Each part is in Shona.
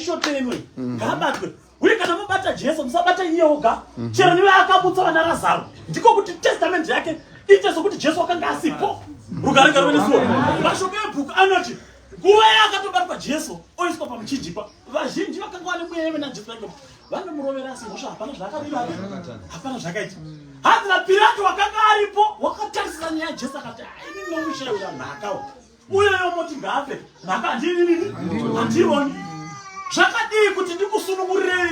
ngaishotenwe ngabatwe uye kana mabata Jesu musabata iye oga chero niwe akabutsa vana Lazaro ndiko kuti testament yake ite sokuti Jesu akanga asipo rugarika rwenesuo mashoko ebhuku anoti nguva yakatobatwa Jesu oiswa pamuchinjikwa vazhinji vakanga vane mweya yemwe naJesu vanomurovera asi mhosva hapana zvakadira hapana zvakaita hanzi naPirato wakanga aripo wakatarisira nyaya Jesu akati ini nomushayira nhaka uyeyo moti ngafe nhaka handironi zvakadii kuti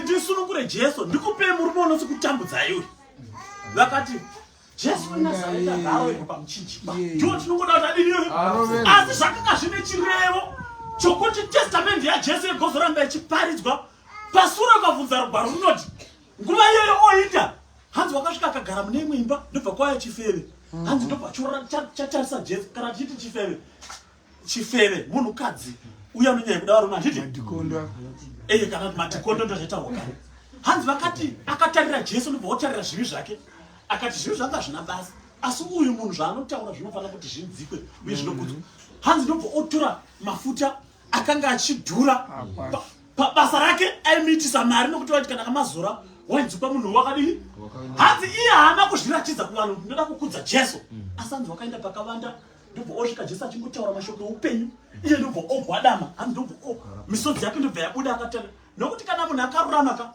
ndisunungure Jesu ndikupe murume unosi kutambudzai uyu vakati Jesu weNazareta ngaroekwe pamuchinjikwa ndiwo tinongoda kuti adini asi zvakanga zvine chirevo chokuti testament yaJesu igozoramba ichiparidzwa pasure ukabvunza rugwaro runoti nguva iyoyo oita hanzi wakasvika akagara mune imwe imba ndobva kwaya chifeve hanzi ndobva chatarisa Jesu kana tichiti chifeve munhukadzi uya unonyanya kuda varume handiti kana madhikondo ndozvaitaurwa kare hanzi vakati akatarira Jesu ndobva otarira zvivi zvake akati zvivi zvanga zvina basa asi uyu munhu zvaanotaura zvinofanira kuti zvinzikwe uye zvinokudzwa hanzi ndobva otora mafuta akanga achidhura basa rake aimitisa mari nokuti vati kana kamazora wainzikwa munhu wakadini hanzi iye haana kuzviratidza kuvanhu kuti ndoda kukudza Jesu asi hanzi wakaenda pakavanda ndobva osvika Jesu achingotaura mashoko eupenyu iye ndobva ogwadama hanzi ndobva misodzi yake ndobva yabuda akatara nokuti kana munhu akarurama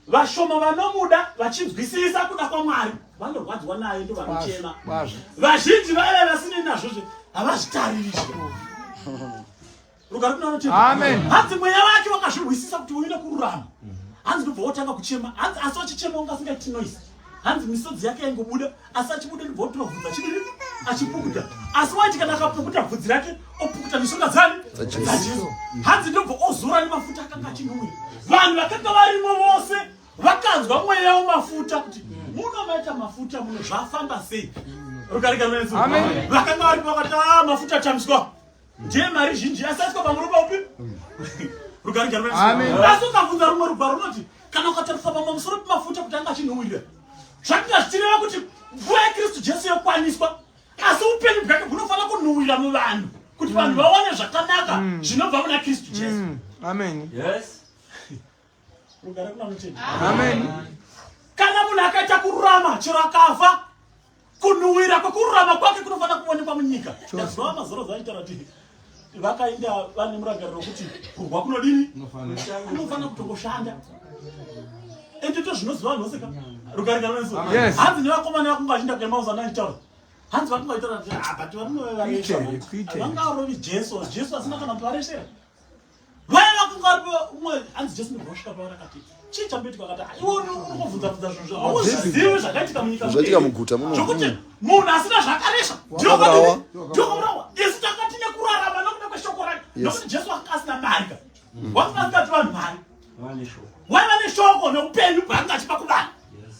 vashoma vanomuda vachinzwisisa kuda kwaMwari vanorwadziwa naye ndo vanochema vazhinji vaya vasinei nazvozve havazvitariri rugari kuna anochema hanzi mweya wake wakazvirwisisa kuti uine kururama hanzi ndobva otanga kuchema hanzi asi wachichema ungasingaiti noise hanzi misodzi yake yaingobuda asi achibuda ndobva otora bvudzi achidini achipukuta asi waiti kana akapukuta bvudzi rake opukuta mishonga dzani dzaJesu hanzi ndobva ozora nemafuta akanga achinhuwira vanhu vakanga varimo vose vakanzwa mweya wemafuta kuti muno maita mafuta muno zvafamba sei rugarika rwenesu vakanga varipo vakati mafuta atamiswa ndiye mari zhinji asaiswa pamurume upi rugarika rwenesu asi ukabvunza rumwe rugwaro runoti kana ukatarisa pamusoro pemafuta kuti anga achinhuwirira zvakanga zvichireva kuti nguva yaKristu Jesu yokwaniswa asi upenyu bwake hunofanira kunhuwira muvanhu kuti vanhu vaone zvakanaka zvinobva muna Kristu Jesu amen amen kana munhu akaita kururama chero akafa kunhuwira kwekururama kwake kunofanira kuonekwa munyika yazuva mazoro zaitaura kuti vakaenda vane muragariro wekuti kurwa kunodini kunofanira kutongoshanda endito zvinoziva vanhu vose rugarika rwenesu hanzi nevakomana vakunga vachinda kuemaudza naitaura hanzi vakunga vaitaura kuti but varume vangarovi Jesu asina kana kuvareshera vaya vakunga varipo umwe hanzi Jesu ndobvosvika pavarakati chii chamboitika akati iwoni unobvunza zvinhu hauzvizivi zvakaitika munyika muguta muno zvokuti munhu asina zvakaresha ndiokaurawa isu tanga tine kurarama nokuda kweshoko rake nokuti Jesu akanga asina mari ka wakanga asikati vanhu mari waiva neshoko neupenyu bwaanga achipa kuvanhu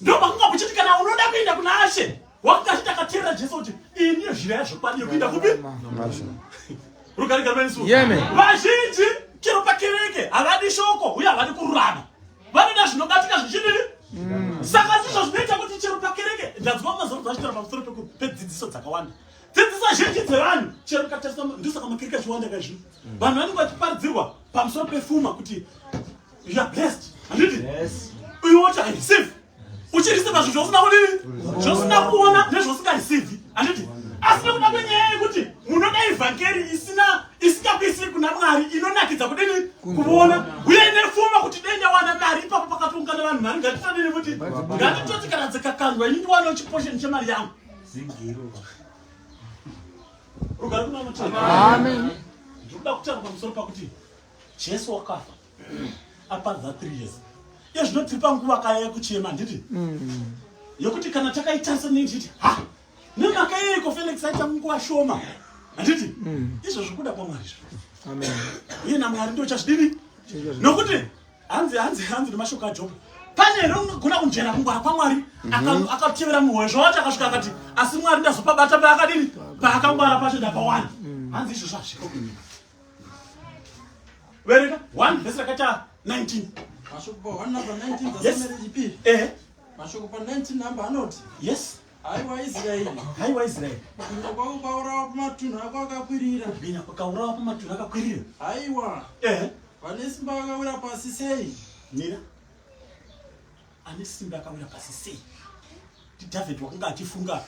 ndobakanga buchiti kana unoda kuenda kuna Ashe wakanga achiti akateerera Jesu kuti iyi ndiyo zhira yazvokwanira kuenda kupi rugarika rwenesu vazhinji chero pakereke havadi shoko uye havadi kururama vanoda zvinobatika zvichidini saka ndizvo zvinoita kuti chero pakereke ndadzwa mazoro zvachitaura pamusoro pedzidziso dzakawanda dzidziso zhinji dzevanhu chero katarisa ndosaka makereke achiwanda kaizvino vanhu vanenge vachiparidzirwa pamusoro pefuma kuti you are blessed handiti uyu wacho I receive uchiriseva zvinhu zvosina kudini zvosina kuona nezvosingareceive handiti asi nekuda kwenyaya yekuti munoda ivhangeri isingakuisiri kuna Mwari inonakidza kudini kuona uye nefuma kuti denda wana mari ipapo pakatungana vanhu mari ngatitadini kuti ngatitoti kana dzikakandwa ini ndiwanawo chiposheni chemari yangu rugari kuna amen ndikuda kutaura pamusoro pakuti Jesu wakafa apadza 3 years iye zvinotiripa nguva kaya yekuchema nditi yokuti kana takaitarisa nenditi nemhaka yeiko Felix aita nguva shoma handiti izvo zvikuda kwaMwari amen iye naMwari ndo chazvidini nokuti hanzi nemashoko aJobho pane here unogona kunjera kungwara kwaMwari akatevera mwoyo zvawati akasvika akati asi Mwari ndazopabata paakadini paakangwara pacho ndakawanda hanzi izvo zvazviko vereka 1 vhesi rakaita 19 mashoko pa 1 number 19 dzasamere chipiri mashoko pa 19 number anoti yes haiwa Israeli kubwinya kwako kwaurawa pamatunhu ako akakwirira kubwinya kwakaurawa pamatunhu akakwirira haiwa vane simba vakawira pasi sei? Mira ane simba akawira pasi sei? David wakanga achifunga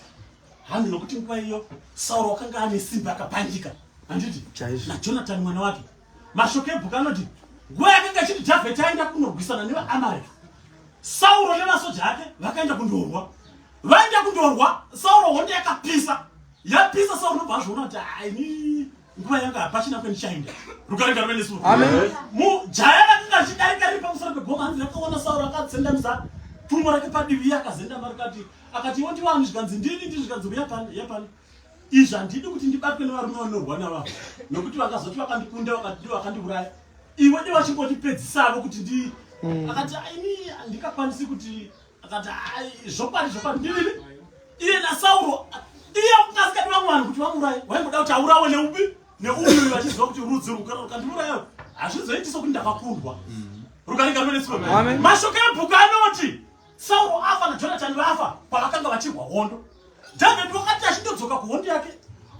hanzi nokuti nguva iyo Sauro wakanga ane simba akapandika handiti naJonathan mwana wake. Mashoko ebhuku anoti nguva yakanga achiti David aenda kunorwisana nevaAmareki, Sauro nevasoja ake vakaenda kundorwa. Vaenda kundorwa, Sauro hondo yakapisa. Yapisa Sauro nobva azviona kuti aini nguva yanga hapachina kwenichaenda. Rukaringa rwene suru. Amen. Mujaya rakanga achidarika riri pamusoro pegoma hanzi rakaona Sauro akatsendamisa pfumo rake padivi akazendama akati iwo ndivanhu zvikanzi ndini ndizvikanzi yapani izvi handidi kuti ndibatwe nevarume vanorwa navavo nokuti vakazoti vakandikunda vakandiuraya iwe ndi vachingondipedzisavo kuti ndi akati aini handingakwanisi kuti akati zvokwadi ndinini iye naSauro iye ukasikati vamwe vanhu kuti vamuuraye waingoda kuti aurawe neuyu vachiziva kuti rudzi rukandiurayawo hazvizoitisa kuti ndakakundwa. Rukaringa rwene siko. Mashoko ebhuku anoti Sauro afa naJonathan vafa pavakanga vachirwa hondo. David wakati achindodzoka kuhondo yake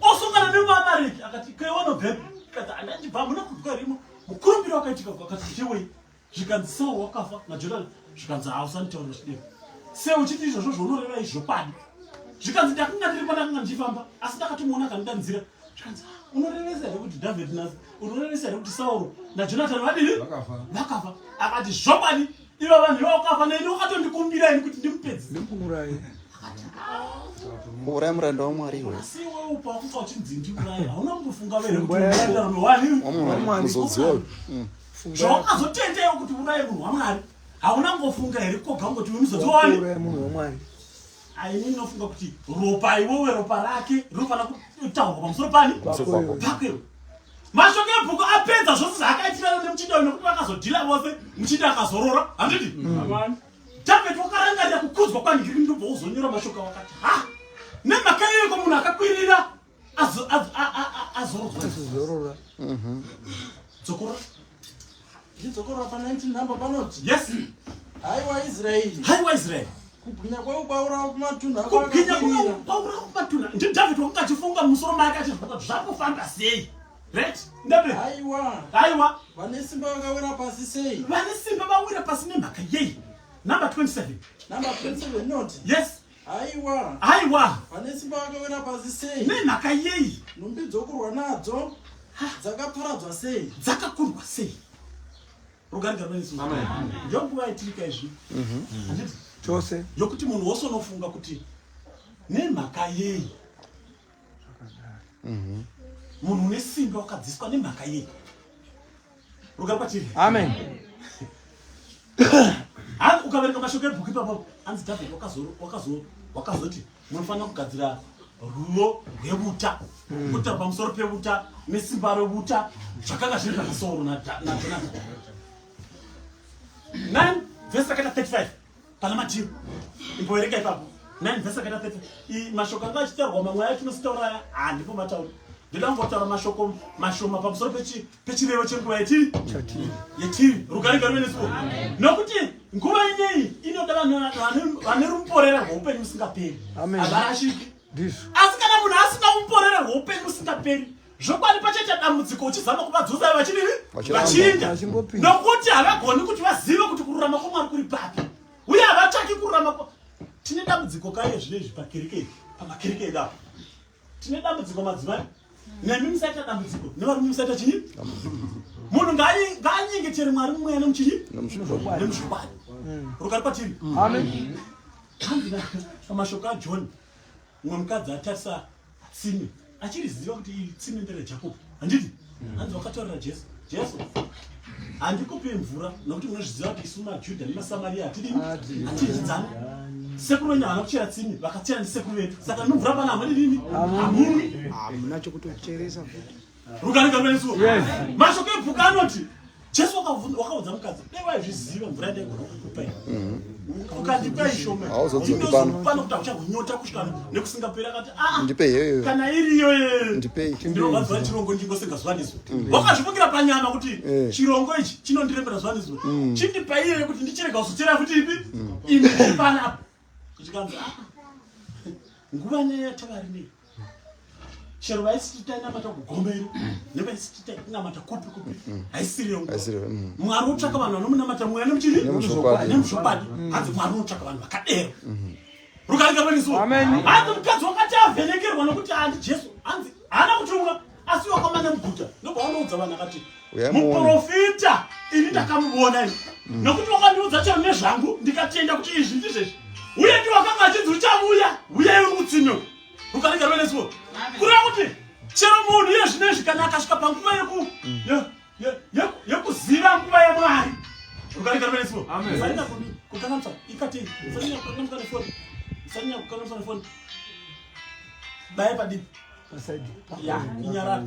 osongana nevaAmareki akati kaiwana bhebhi akati andachibva muna kubva rimo mukurumbiro wakaitika akati chewei zvikanzi Sauro wakafa naJonathan zvikanzi hausanitaura chideko se uchiti izvozvo zvaunoreva izvokwadi zvikanzi ndakanga ndiri pandakanga ndichifamba asi ndakatomuona akandidanzira zvikanzi unorevesa here kuti David nasi unorevesa here kuti Sauro naJonathan vadini vakafa akati zvokwadi iva vanhu vakafa neni wakatondikumbira ini kuti ndimupedzi ndimukurayi Uraya muranda waMwari iwe. asi iwe upa wakufa uchinzi ndiuraya hauna kumbofunga vere kuti unoendarano wani Muzodziwa. zvawakazotendewo kuti uraye munhu waMwari hauna ngofunga here koga ngoti muzodziwa wani uraya munhu waMwari. aini inofunga kuti ropa iwowe ropa rake rinofana kutaurwa pamusoro pani pakwewo. Mashoko ebhuku apedza zvose zvaakaitirana nemuchinda uyu nokuti vakazodhila vose muchinda akazorora handiti. David wakarangarira kukudzwa kwandiri ndobva uzonyora mashoko wakati nemhaka iyoiko munhu akakwirira azorora. Dzokora ndidzokora pa19 namba panoti yes haiwa Israeli kubwinya kwavo kwaura kumatunhu kubwinya kwaura kumatunhu ndi David wakanga achifunga musoro make achizvoti zvakufamba sei right ndabe haiwa vane simba vakawira pasi sei? vane simba vawira pasi nemhaka yei. Number 27 noti yes haiwa vane simba vakawira pasi sei? nemhaka yei. nhumbi dzokurwa nadzo dzakaparadzwa sei? dzakakundwa sei. Rukaringa rwene suru. Ndonguva yaitika izvi handiti chose yokuti munhu wose unofunga kuti nemhaka yei munhu une simba wakadziswa nemhaka yei. Rugari kwatiri. amen. Ukaverenga mashoko ebhuku ipapo hanzi David wakazoti munofanira kugadzira ruvo rwevuta kuta pamusoro pevuta nesimba revuta zvakanga zviri paSauro naJonathan. 9 vhesi rakaita 35 pana Matiyu imboverenga ipapo 9 vhesi rakaita 35 iyi mashoko anga achitaurwa mamwe ayo tinositauraya handipo matauri ndoda kungotaura mashoko mashoma pamusoro pechirevo chenguva yetiri. Rukaringa rwene suru nokuti nguva ineyi inoda vanhu vane rumporera rwoupenyu usingaperi havarashiki. Asi kana munhu asina umporera rwoupenyu usingaperi zvokwadi pachaita dambudziko uchizama kuvadzosa vachinda nokuti havagoni kuti vazive kuti kururama kwaMwari kuri papi uye havatsvaki kururama. Tine dambudziko kaiye zvinezvi pamakereke edu apo tine dambudziko madzimai nemi musaita dambudziko nevarume musaita chii. Munhu ngaanyengetere Mwari mumweya nemuchii nemuzvokwadi. Rukari kwatiri. amen. Pamashoko aJohn mumwe mukadzi atarisa tsime achiriziva kuti iyi tsime ndereJakobo handiti hanzi wakataurira Jesu handikupi mvura nokuti munozviziva kuti isu maJudha nemaSamaria hatidyidzani. Sekuru wenyu havana kuchera tsime vakachera ndisekuru vedu saka nomvura pana hamunidini hamuni hamuna chokutocheresa. Rukaringa rwene suru. Mashoko ebhuku anoti Jesu wakaudza mukadzi dai waizviziva mvura ndaigona kukupai ukandipa ishoma inozopana kuti hauchanyota kusvika nekusingaperi akati kana iriyo ndinovadziva chirongo ndingosenga zuva nezuva. Wakazvipukira panyama kuti chirongo ichi chinondirembera zuva nezuva chindipa iye kuti ndichirega kuzochera futi ipi imi ndipana apa chikanzi nguva neyatavari nei chero vaisitita inamata kugomeri nevaisitita inamata kupi haisiriyo mwari utsvaka vanhu vanomunamata mweya nemuchiri nemuzvokwadi hanzi mwari unotsvaka vanhu vakadero rukarikaroniswa hanzi mukadzi wakati avhenekerwa nokuti handi jesu hanzi haana kutumwa asi wakamanya muguta ndobva vanoudza vanhu akati muprofita ini ndakamuona ini nokuti wakandiudza chero nezvangu ndikatenda kuti izvi ndizvezvi uye ndiwakanga achinzi uchavuya uyai rutsino rukarikaroniswa kureva kuti chero munhu iye zvinezvi kana akasvika panguva yekuziva nguva yamwari rukarikaroniswa saina kukanganisa ikati saina kukanganisa nefoni saina kukanganisa nefoni baye padipi ya inyara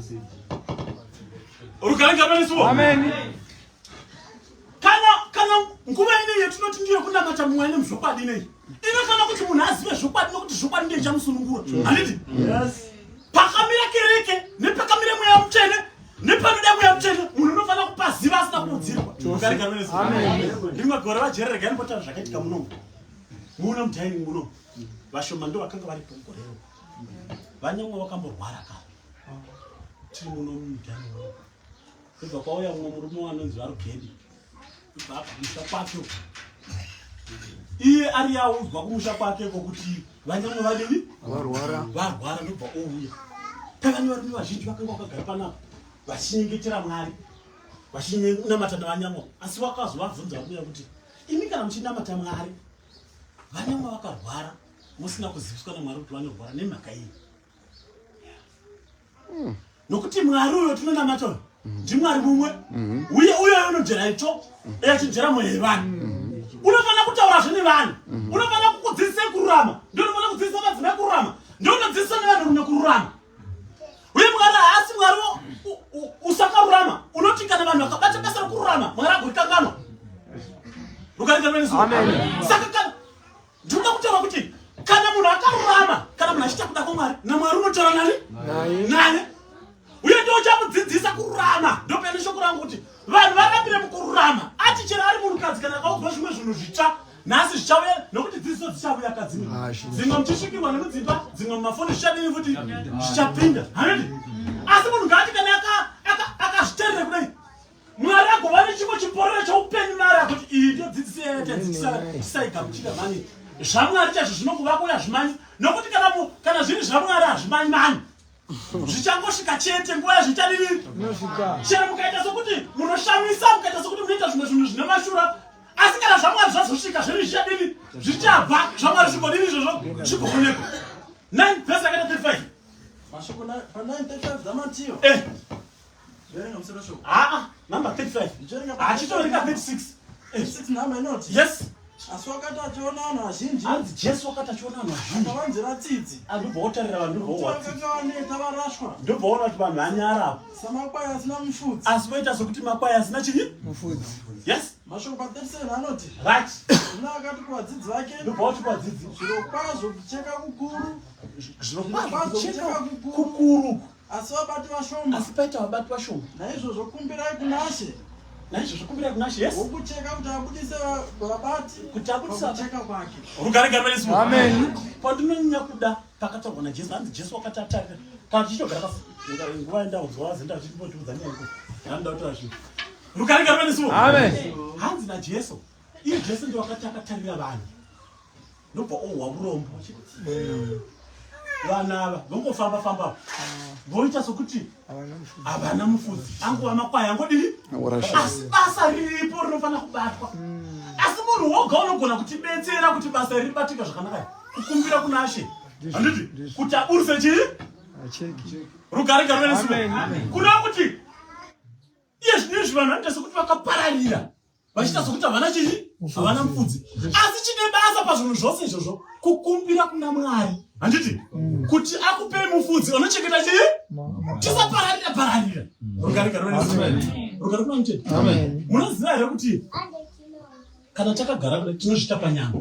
rukarikaroniswa amen kana nguva ine yetunoti ndiyo kunamata mwari nemuzvokwadi nei inofana kuti munhu azive zvokwadi nokuti zvokwadi ndiye chamusunungura handiti pakamira kereke nepakamira mweya mutsvene nepanoda mweya mutsvene munhu unofana kupaziva asina kuudzirwa rimwe gore vajere regai nipotara zvakaitika munomu muno mutaini muno vashoma ndo vakanga vari pogorero vanyamwe vakamborwara kare tiri muno mutaini muno kubva kwauya mumwe murume wanonzi varugedi kubva apa kumusha kwake iye ari yaudzwa kumusha kwake kokuti vanyamwe vadini varwara ndobva ouya pavane varume vazhinji vakanga vakagara panapa vachinyengetera mwari vachinamata navanyamwa asi wakazovabvunza vabuya kuti imi kana muchinamata mwari vanyamwa vakarwara musina kuziviswa namwari kuti vanorwara nemhaka iyi nokuti mwari uyo tinonamata ndimwari mumwe uye uyo unojera itsvo achinjera mweya yevanhu unofana kutaurazve nevanhu unofana kukudzidzisa kururama ndio unofana kudzidzisa madzimai kururama ndio unodzidzisa nevanhurume kururama uye mwari haasi mwari usakarurama unoti kana vanhu vakabata basa rekururama mwari agorikanganwa rukarikaroniswa saka ndinoda kutaura kuti kana munhu akarurama kana munhu achiita kuda kwamwari namwari unotaura naye uye ndio uchamudzidzisa kururama ndopene shoko rangu kuti vanhu varapire mukururama ati chero ari munhukadzi kana akaudzwa zvimwe zvinhu zvitsva nhasi zvichauya nokuti dzidziso dzichauya kadzimwe dzimwe muchisvikirwa nemudzimba dzimwe mumafoni zvichadini futi zvichapinda hanoti asi munhu ngaati kana akazviterere kudai mwari agova nechimwe chiporero cheupenyu mari akuti iyi ndio dzidziso yatadzisaigamuchira mani zvamwari chaizvo zvinokuvakuya hazvimanyi nokuti kana zviri zvamwari hazvimanyi mani zvichangosvika chete nguva yazvichadini chero mukaita sokuti munoshamisa mukaita sokuti munoita zvimwe zvinhu zvine mashura asi kana zvamwari zvazosvika zviri zvichadini zvichabva zvamwari zvigodini izvozvo zvigoonekwa 9 vhesi yakaita 35 mashoko pa 9:35 dzamatio verenga musoro shoko number 35 achitoreka 36 6 namba inoti yes asi wakati achiona vanhu vazhinji hanzi jesu wakati achiona vanhu vazhinji akavanzira tsitsi andobva otarira vanhu vakanga vaneta varashwa ndobva ona kuti vanhu vanyarapa samakwai asina mufudzi asi voita sokuti makwai asina chii mufudzi yes mashoko pa 37 anoti right ina akati kuvadzidzi vake ndobva oti kwadzidzi zvirokwazvo kucheka kukuru kukuru asi vabati vashoma asi paita vabati vashoma naizvozvo kumbirai kuna She naizvozvo kumbirai kuna She yes wokucheka kuti abudise vabati kuti abudise kucheka kwake rugarigariveniswa amen pandinonyanya kuda pakatarwa najesu hanzi jesu wakati atarira kana tichitogara nguva endaudzwa wazenda achimbotiudza nyangu handa kutora zvinhu rugarigariveniswa amen hanzi najesu iye jesu ndi wakati akatarira vanhu ndobva ohwa urombo vana ava vongofamba voita sokuti havana mufudzi angova makwai angodini asi basa riripo rinofana kubatwa asi munhu woga unogona kutibetsera kuti basa riribatika zvakanaka kukumbira kuna She handiti kuti aburise chii rugarigariveniswa kureva kuti iye zvinezvi vanhu vanoita sokuti vakapararira vachiita sokuti havana chii havana mufudzi asi chine basa pazvinhu zvose izvozvo kukumbira kuna Mwari handiti kuti akupe mufudzi unochengeta chii tisapararira rugarigariveniswa munoziva here kuti kana takagara kudai tinozvita panyama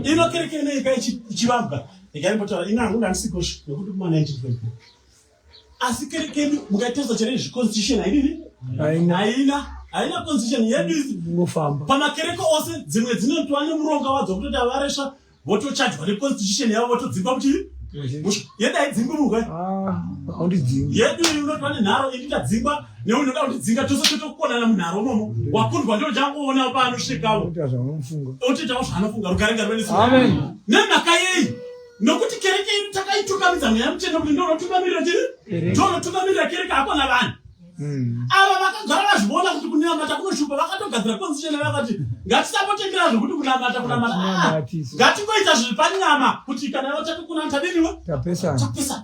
ino kereke ineika ichivambwa ikaimbotara ina hangu ndandisikoshi nekuti kuma-1924 asi kereke yedu mukaitesa chero izvi-constitution haina constitution yedu pamakereke ose dzimwe dzinotwa nemuronga wadzo kutoti avaresha votochajwa neconstitution yavo votodzimba kuti Yenda idzingumuka. Aundidzingi. Yedu inotwa nenharo inditadzingwa neunoda kutidzinga tose totokona munharo momo. Wakundwa ndio jangoona paanosvikawo. Unoita zvaunofunga. Otitawo zvanofunga rukarenga rwene Yesu. Amen. Nemhaka yei nokuti kereke iri takaitukamidza mweya mutsvene kuti ndonotungamirira chiri ndonotungamirira kereke hakona vanhu ava vakagara vazviona kuti kunamata kunoshupa vakatogadzira konstitution vakati ngatisapotendera zvokuti kunamata ngatingoita zviri panyama kuti kana yotati kuna tadiniwe Tapesana.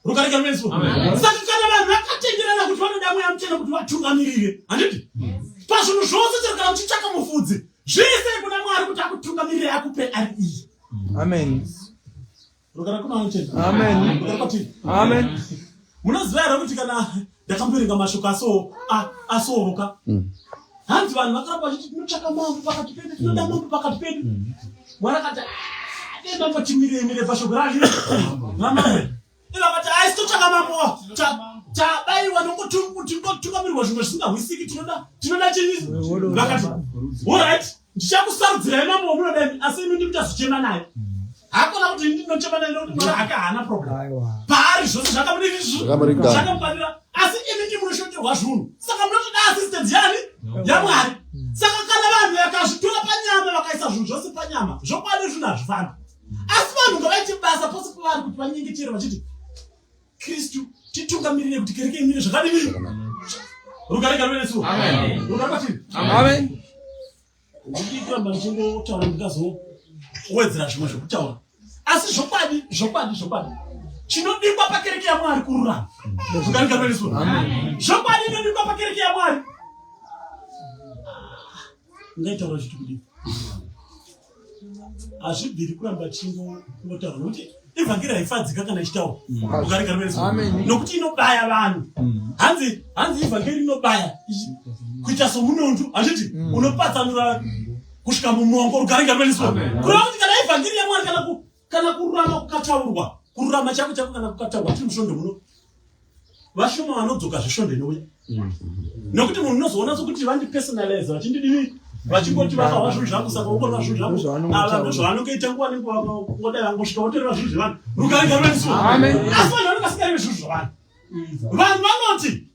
rukarenga rwene Yesu. Saka kana vanhu vakatenderana kuti vanoda mweya mutsvene kuti vatungamirire handiti pazvinhu zvose chero kana uchitsvaka mufudzi zvese kuna Mwari kuti akutungamirire akupe ari iyi. Amen. Amen. Amen. Munoziva here kuti kana ndakamboverenga mashoko asoroka hanzi vanhu vakaramba vachiti tinotsvaka mambo pakati pedu tinoda mambo pakati pedu. Mwari akati mambo timiriremire pashoko rake ramamwe vakati sitotsvaka mambo tabayiwa nokutungamirwa zvimwe zvisingahwisiki tinoda chinyi vakati alright ndichakusarudzirai mambo wamunodai asi imi ndimuchazochema naye hakuna kuti ndinochema naye nokuti Mwari hake haana problem paari zvose zvakamuparira asi imi ndimunoshoterwa zvunhu saka munotoda assistance yani yaMwari. Saka kana vanhu vakazvitora panyama vakaisa zvinhu zvose panyama zvokwadi zvinhu hazvifambi asi vanhu ngavaite basa pose pavari kuti vanyengetere vachiti Kristu titungamirire kuti kereke imire zvakadini rukarenga rwene Yesu. Rukarenga. Amen. Ndikuramba ndichingotaura ndikazowedzera zvimwe zvokutaura asi zvokwadi chinodikwa pakereke yaMwari kururama. Rukarenga rwene Yesu. Zvokwadi inodikwa pakereke yaMwari. Ngaitaura chiti kudii hazvibviri kuramba chingotaura nokuti evhangeri haifadzika kana ichitaura. Rukarenga rwene Yesu. Nokuti inobaya vanhu hanzi evhangeri inobaya kuita somunondu handiti unopatsanura kusvika mumongo. Rukarenga rwene Yesu. Kureva kuti kana evhangeri yaMwari kana kururama kukataurwa kururama chako kana kukataurwa tiri musvondo muno vashoma vanodzoka zvishonde nouya nokuti munhu unozoona sokuti vandipersonalize vachindidini vachingoti vakawa zvinhu zvangu saka ukorwa zvinhu zvangu ava ndozvavanongoita nguva nenguva ngodai vangosvika votoreva zvinhu zvevanhu. Rukarenga rwene Yesu. Asi vanhu vanongasingarive zvinhu zvavanhu. Vanhu vanoti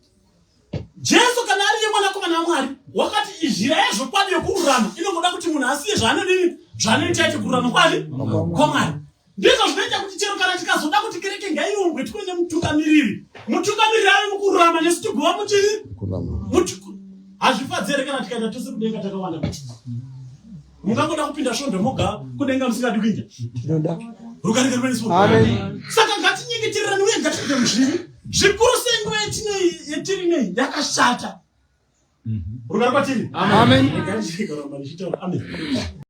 Jesu kana ari mwanakomana waMwari wakati izhira yezvokwadi yokururama inongoda kuti munhu asiye zvaanoita ichi kururama kwaMwari. Ndizvo zvinoita kuti chero kana tikazoda kuti kereke ngaiumbwe tive nemutungamiriri ari mukururama nesu tigova muchiri hazvifadzi here kana tikaenda tose kudenga takawanda mungangoda kupinda svondo moga kudenga musingadi kuinda. Rukarenga rwene Yesu. Saka ngatinyengetererane uye ngatiite muzvivi zvikuru senguva yetiri nei yakashata. Rukarenga kwatiri. Amen.